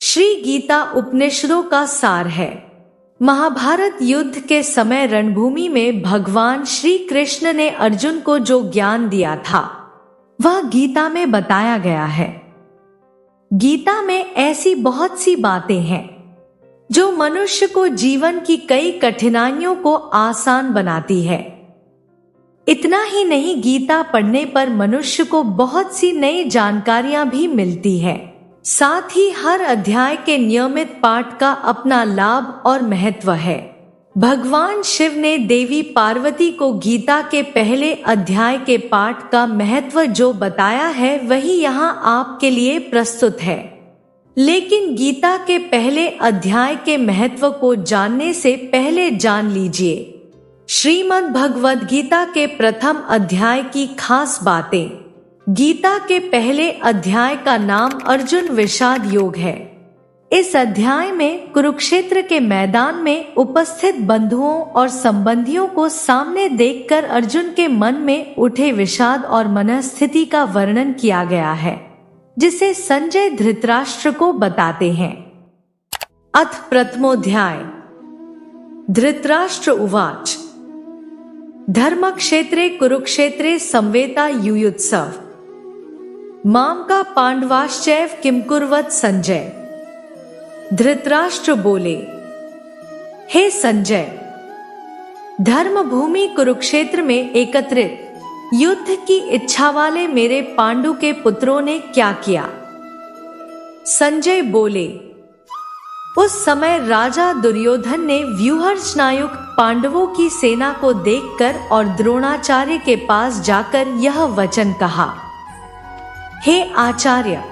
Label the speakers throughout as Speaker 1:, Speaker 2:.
Speaker 1: श्री गीता उपनिषदों का सार है। महाभारत युद्ध के समय रणभूमि में भगवान श्री कृष्ण ने अर्जुन को जो ज्ञान दिया था वह गीता में बताया गया है। गीता में ऐसी बहुत सी बातें हैं जो मनुष्य को जीवन की कई कठिनाइयों को आसान बनाती है। इतना ही नहीं, गीता पढ़ने पर मनुष्य को बहुत सी नई जानकारियां भी मिलती है। साथ ही हर अध्याय के नियमित पाठ का अपना लाभ और महत्व है। भगवान शिव ने देवी पार्वती को गीता के पहले अध्याय के पाठ का महत्व जो बताया है वही यहाँ आपके लिए प्रस्तुत है। लेकिन गीता के पहले अध्याय के महत्व को जानने से पहले जान लीजिए श्रीमद् भगवद गीता के प्रथम अध्याय की खास बातें। गीता के पहले अध्याय का नाम अर्जुन विषाद योग है। इस अध्याय में कुरुक्षेत्र के मैदान में उपस्थित बंधुओं और संबंधियों को सामने देखकर अर्जुन के मन में उठे विषाद और मनस्थिति का वर्णन किया गया है, जिसे संजय धृतराष्ट्र को बताते हैं। अथ प्रथमोऽध्याय। धृतराष्ट्र उवाच धर्मक्षेत्रे कुरुक्षेत्रे संवेता युयुत्सव माम का पांडवाश्चैव किम कुर्वत संजय। धृतराष्ट्र बोले, हे संजय, धर्मभूमि कुरुक्षेत्र में एकत्रित युद्ध की इच्छा वाले मेरे पांडु के पुत्रों ने क्या किया। संजय बोले, उस समय राजा दुर्योधन ने व्यूहरचनायुक्त पांडवों की सेना को देखकर और द्रोणाचार्य के पास जाकर यह वचन कहा, हे आचार्य,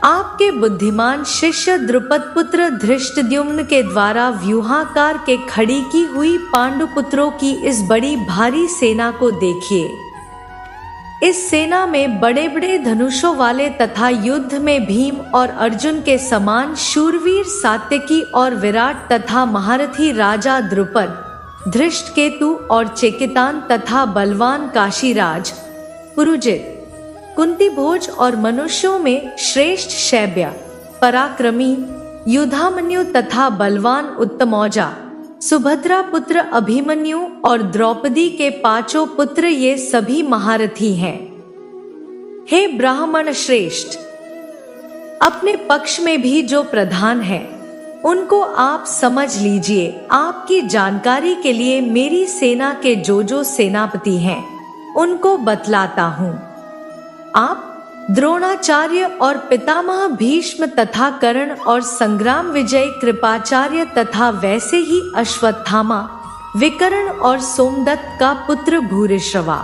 Speaker 1: आपके बुद्धिमान शिष्य द्रुपद पुत्र धृष्टद्युम्न के द्वारा व्यूहाकार के खड़ी की हुई पांडुपुत्रों की इस बड़ी भारी सेना को देखिए। इस सेना में बड़े बड़े धनुषों वाले तथा युद्ध में भीम और अर्जुन के समान शूरवीर सात्यकी और विराट तथा महारथी राजा द्रुपद, धृष्टकेतु और चेकितान तथा बलवान काशीराज, पुरुजित, कुंतीभोज और मनुष्यों में श्रेष्ठ शैब्य, पराक्रमी, युधामन्यु तथा बलवान उत्तमौजा, सुभद्रा पुत्र अभिमन्यु और द्रौपदी के पांचों पुत्र ये सभी महारथी हैं। हे ब्राह्मण श्रेष्ठ, अपने पक्ष में भी जो प्रधान है उनको आप समझ लीजिए। आपकी जानकारी के लिए मेरी सेना के जो सेनापति हैं उनको बतलाता हूँ। आप द्रोणाचार्य और पितामह भीष्म तथा कर्ण और संग्राम विजय कृपाचार्य तथा वैसे ही अश्वत्थामा, विकर्ण और सोमदत्त का पुत्र भूरिश्रवा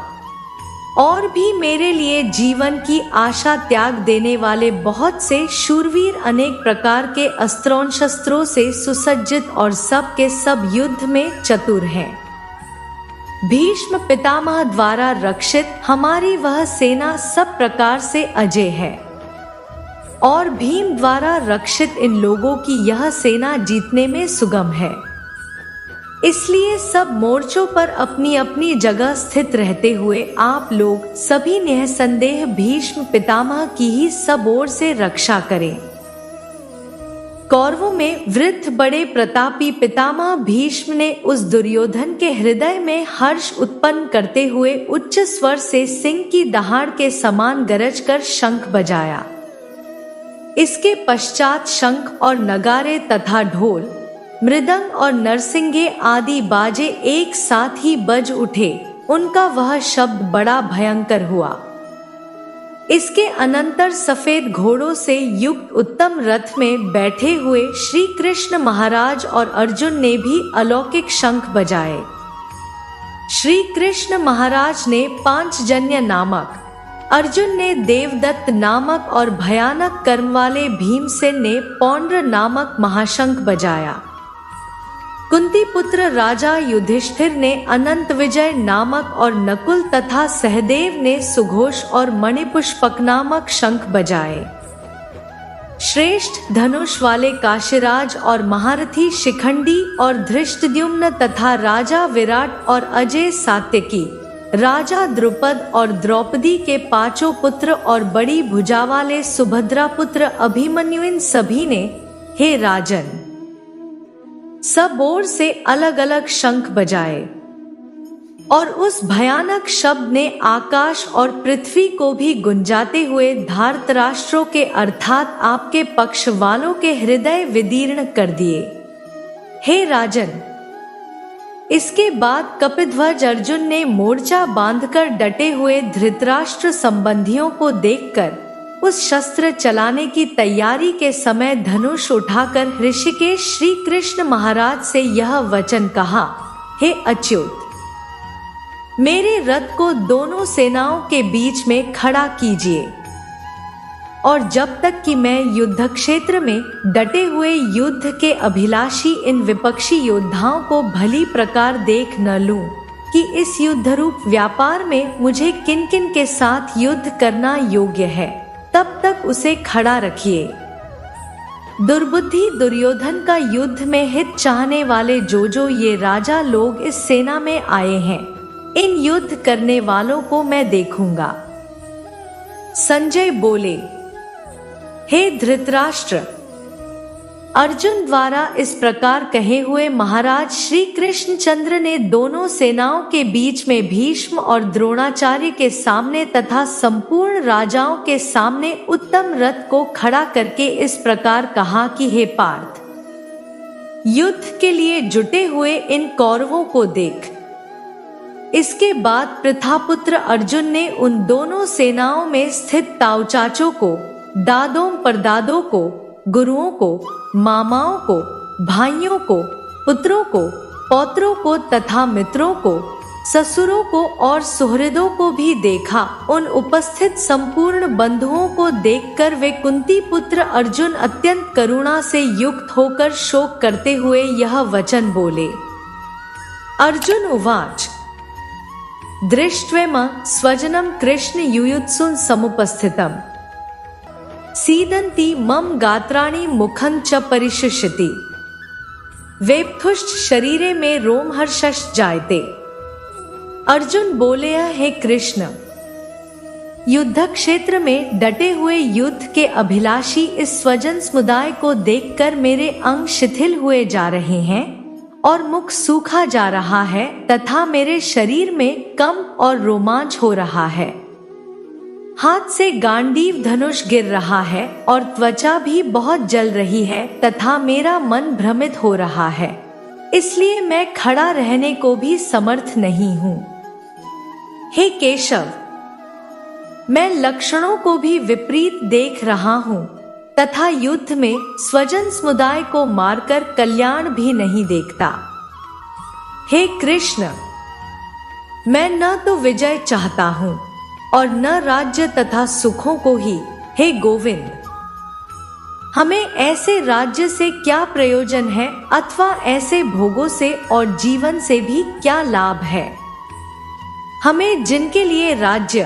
Speaker 1: और भी मेरे लिए जीवन की आशा त्याग देने वाले बहुत से शूरवीर अनेक प्रकार के अस्त्रों शस्त्रों से सुसज्जित और सब के सब युद्ध में चतुर हैं। भीष्म पितामह द्वारा रक्षित हमारी वह सेना सब प्रकार से अजेय है और भीम द्वारा रक्षित इन लोगों की यह सेना जीतने में सुगम है। इसलिए सब मोर्चों पर अपनी अपनी जगह स्थित रहते हुए आप लोग सभी निःसंदेह भीष्म पितामह की ही सब ओर से रक्षा करें। कौरवों में वृद्ध बड़े प्रतापी पितामह भीष्म ने उस दुर्योधन के हृदय में हर्ष उत्पन्न करते हुए उच्च स्वर से सिंह की दहाड़ के समान गरज कर शंख बजाया। इसके पश्चात शंख और नगारे तथा ढोल, मृदंग और नरसिंगे आदि बाजे एक साथ ही बज उठे। उनका वह शब्द बड़ा भयंकर हुआ। इसके अनंतर सफेद घोड़ों से युक्त उत्तम रथ में बैठे हुए श्री कृष्ण महाराज और अर्जुन ने भी अलौकिक शंख बजाए। श्री कृष्ण महाराज ने पांचजन्य नामक, अर्जुन ने देवदत्त नामक और भयानक कर्म वाले भीमसेन ने पौंड्र नामक महाशंख बजाया। कुंती पुत्र राजा युधिष्ठिर ने अनंत विजय नामक और नकुल तथा सहदेव ने सुघोष और मणिपुष्पक नामक शंख बजाए। श्रेष्ठ धनुष वाले काशीराज और महारथी शिखंडी और धृष्टद्युम्न तथा राजा विराट और अजय सात्यकी राजा द्रुपद और द्रौपदी के 5 पुत्र और बड़ी भुजा वाले सुभद्रा पुत्र अभिमन्यु, इन सभी ने, हे राजन, सब ओर से अलग अलग शंख बजाए और उस भयानक शब्द ने आकाश और पृथ्वी को भी गुंजाते हुए धार्तराष्ट्रों के अर्थात आपके पक्ष वालों के हृदय विदीर्ण कर दिए। हे राजन, इसके बाद कपिध्वज अर्जुन ने मोर्चा बांधकर डटे हुए धृतराष्ट्र संबंधियों को देखकर उस शस्त्र चलाने की तैयारी के समय धनुष उठाकर ऋषिकेश श्री कृष्ण महाराज से यह वचन कहा, हे अच्युत, मेरे रथ को दोनों सेनाओं के बीच में खड़ा कीजिए और जब तक कि मैं युद्ध क्षेत्र में डटे हुए युद्ध के अभिलाषी इन विपक्षी योद्धाओं को भली प्रकार देख न लूं कि इस युद्ध रूप व्यापार में मुझे किन किन के साथ युद्ध करना योग्य है, तब तक उसे खड़ा रखिए। दुर्बुद्धि दुर्योधन का युद्ध में हित चाहने वाले जो ये राजा लोग इस सेना में आए हैं, इन युद्ध करने वालों को मैं देखूंगा। संजय बोले, हे धृतराष्ट्र, अर्जुन द्वारा इस प्रकार कहे हुए महाराज श्री कृष्णचंद्र ने दोनों सेनाओं के बीच में भीष्म और द्रोणाचार्य के सामने तथा संपूर्ण राजाओं के सामने उत्तम रथ को खड़ा करके इस प्रकार कहा कि हे पार्थ, युद्ध के लिए जुटे हुए इन कौरवों को देख। इसके बाद प्रथापुत्र अर्जुन ने उन दोनों सेनाओं में स्थित ताऊचाचों को, दादों परदादों को, गुरुओं को, मामाओं को, भाइयों को, पुत्रों को, पौत्रों को तथा मित्रों को, ससुरों को और सुहृदों को भी देखा। उन उपस्थित संपूर्ण बंधुओं को देखकर वे कुंती पुत्र अर्जुन अत्यंत करुणा से युक्त होकर शोक करते हुए यह वचन बोले। अर्जुन उवाच, दृष्ट्वेम स्वजनम कृष्ण युयुत्सुन समुपस्थितम सीदन्ति मम गात्राणि मुखं च परिशुष्यति वेप्थुश्च शरीरे में रोमहर्षश् जायते। अर्जुन बोले, हे कृष्ण, युद्ध क्षेत्र में डटे हुए युद्ध के अभिलाषी इस स्वजन समुदाय को देखकर मेरे अंग शिथिल हुए जा रहे हैं और मुख सूखा जा रहा है तथा मेरे शरीर में कंप और रोमांच हो रहा है। हाथ से गांडीव धनुष गिर रहा है और त्वचा भी बहुत जल रही है तथा मेरा मन भ्रमित हो रहा है, इसलिए मैं खड़ा रहने को भी समर्थ नहीं हूँ। हे केशव, मैं लक्षणों को भी विपरीत देख रहा हूँ तथा युद्ध में स्वजन समुदाय को मारकर कल्याण भी नहीं देखता। हे कृष्ण, मैं न तो विजय चाहता हूँ और न राज्य तथा सुखों को ही। हे गोविंद, हमें ऐसे राज्य से क्या प्रयोजन है अथवा ऐसे भोगों से और जीवन से भी क्या लाभ है। हमें जिनके लिए राज्य,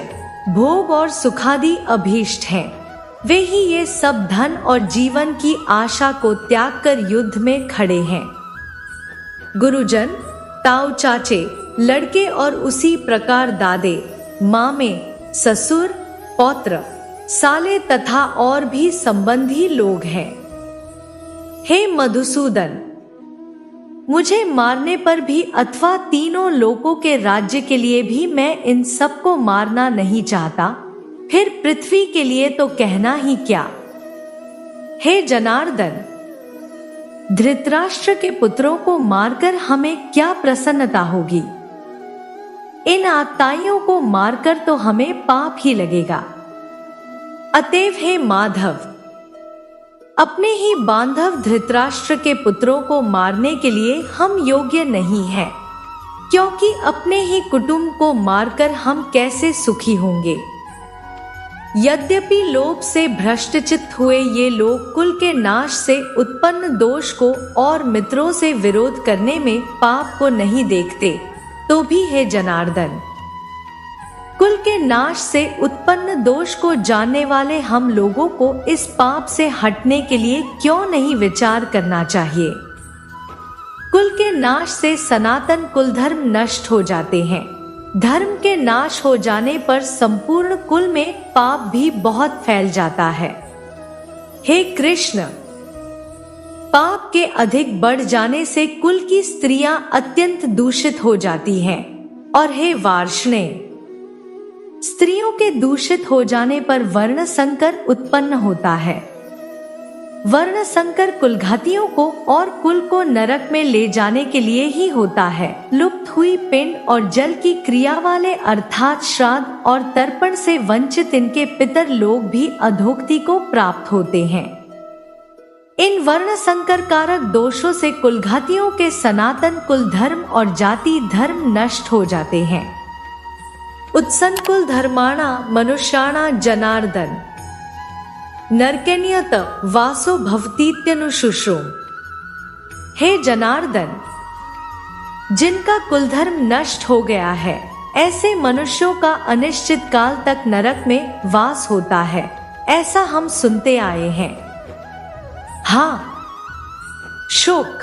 Speaker 1: भोग और सुखादि अभीष्ट हैं, वे ही ये सब धन और जीवन की आशा को त्याग कर युद्ध में खड़े हैं। गुरुजन, ताऊ चाचे, लड़के और उसी प्रकार दादे, मामे, ससुर, पौत्र, साले तथा और भी संबंधी लोग हैं। हे मधुसूदन, मुझे मारने पर भी अथवा तीनों लोकों के राज्य के लिए भी मैं इन सबको मारना नहीं चाहता, फिर पृथ्वी के लिए तो कहना ही क्या। हे जनार्दन, धृतराष्ट्र के पुत्रों को मारकर हमें क्या प्रसन्नता होगी। इन आताइयों को मारकर तो हमें पाप ही लगेगा। अतएव हे माधव, अपने ही बांधव धृतराष्ट्र के पुत्रों को मारने के लिए हम योग्य नहीं हैं, क्योंकि अपने ही कुटुंब को मारकर हम कैसे सुखी होंगे। यद्यपि लोभ से भ्रष्टचित्त हुए ये लोग कुल के नाश से उत्पन्न दोष को और मित्रों से विरोध करने में पाप को नहीं देखते, तो भी हे जनार्दन, कुल के नाश से उत्पन्न दोष को जानने वाले हम लोगों को इस पाप से हटने के लिए क्यों नहीं विचार करना चाहिए। कुल के नाश से सनातन कुल धर्म नष्ट हो जाते हैं, धर्म के नाश हो जाने पर संपूर्ण कुल में पाप भी बहुत फैल जाता है। हे कृष्ण, पाप के अधिक बढ़ जाने से कुल की स्त्रियां अत्यंत दूषित हो जाती हैं। और हे वार्ष्णेय, स्त्रियों के दूषित हो जाने पर वर्ण संकर उत्पन्न होता है। वर्ण संकर कुलघातियों को और कुल को नरक में ले जाने के लिए ही होता है। लुप्त हुई पिंड और जल की क्रिया वाले अर्थात श्राद्ध और तर्पण से वंचित इनके पितर लोग भी अधोगति को प्राप्त होते हैं। इन वर्ण संकर कारक दोषों से कुलघातियों के सनातन कुल धर्म और जाति धर्म नष्ट हो जाते हैं। उत्सन्कुल धर्माणा मनुष्याणा जनार्दन नरकेन्यत वासो भवतीत्यनुशुश्रूम। हे जनार्दन, जिनका कुलधर्म नष्ट हो गया है, ऐसे मनुष्यों का अनिश्चित काल तक नरक में वास होता है, ऐसा हम सुनते आए हैं। हाँ शोक,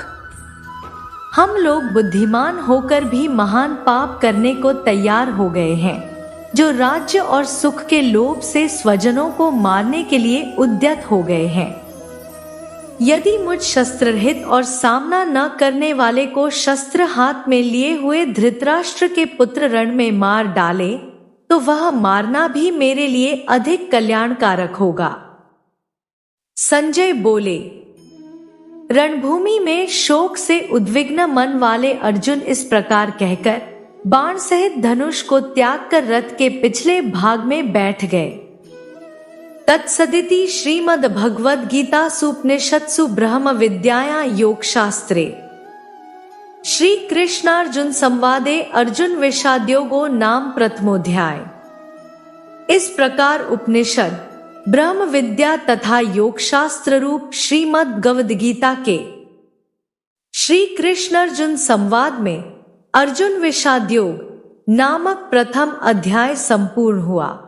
Speaker 1: हम लोग बुद्धिमान होकर भी महान पाप करने को तैयार हो गए हैं, जो राज्य और सुख के लोभ से स्वजनों को मारने के लिए उद्यत हो गए हैं। यदि मुझ शस्त्ररहित और सामना न करने वाले को शस्त्र हाथ में लिए हुए धृतराष्ट्र के पुत्र रण में मार डाले, तो वह मारना भी मेरे लिए अधिक कल्याणकारक होगा। संजय बोले, रणभूमि में शोक से उद्विग्न मन वाले अर्जुन इस प्रकार कहकर बाण सहित धनुष को त्याग कर रथ के पिछले भाग में बैठ गए। तत्सदिति श्रीमद् भगवद गीता सुपनिषत्सु ब्रह्म विद्यायां योग शास्त्रे श्री कृष्णार्जुन संवादे अर्जुन विषादयोगो नाम प्रथमोध्याय। इस प्रकार उपनिषद, ब्रह्म विद्या तथा योग शास्त्र रूप श्रीमद् भगवद गीता के श्री कृष्णार्जुन संवाद में अर्जुन विषादयोग नामक प्रथम अध्याय संपूर्ण हुआ।